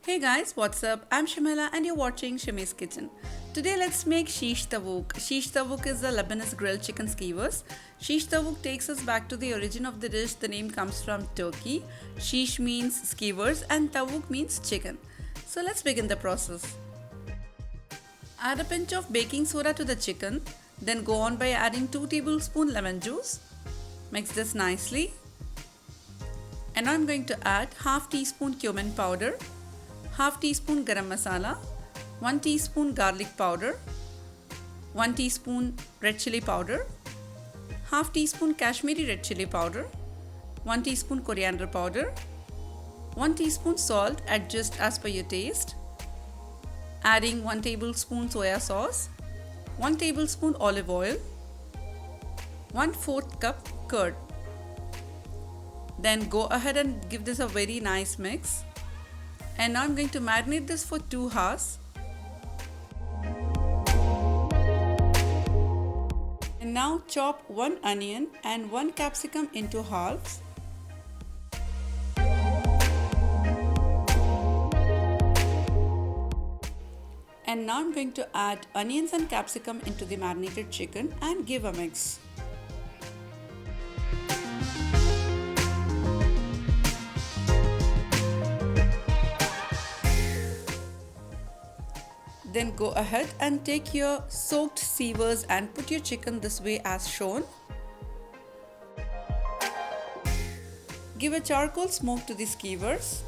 Hey guys, what's up? I'm Shamila and you're watching Shami's Kitchen. Today let's make Shish Tawook. Shish Tawook is a Lebanese grilled chicken skewers. Shish Tawook takes us back to the origin of the dish. The name comes from Turkey. Shish means skewers and Tawook means chicken. So let's begin the process. Add a pinch of baking soda to the chicken. Then go on by adding 2 tablespoons lemon juice. Mix this nicely. And now I'm going to add half teaspoon cumin powder, half teaspoon garam masala, 1 teaspoon garlic powder, 1 teaspoon red chili powder, half teaspoon Kashmiri red chili powder, 1 teaspoon coriander powder, 1 teaspoon salt adjust as per your taste, adding 1 tablespoon soya sauce, 1 tablespoon olive oil, 1/4 cup curd. Then go ahead and give this a very nice mix. And now I'm going to marinate this for 2 hours. And now chop 1 onion and 1 capsicum into halves. And now I'm going to add onions and capsicum into the marinated chicken and give a mix. Then go ahead and take your soaked skewers and put your chicken this way as shown. Give a charcoal smoke to the skewers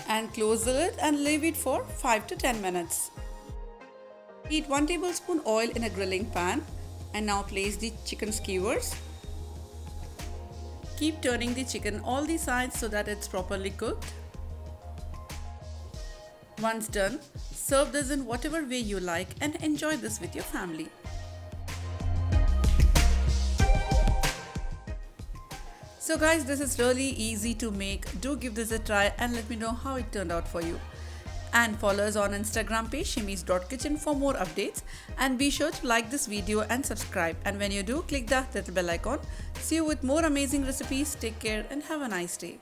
and close the lid and leave it for 5 to 10 minutes. Heat 1 tablespoon oil in a grilling pan and now place the chicken skewers. Keep turning the chicken all the sides so that it's properly cooked. Once done, serve this in whatever way you like and enjoy this with your family. So guys, this is really easy to make. Do give this a try and let me know how it turned out for you. And follow us on Instagram page shimis.kitchen for more updates. And be sure to like this video and subscribe. And when you do, click that little bell icon. See you with more amazing recipes. Take care and have a nice day.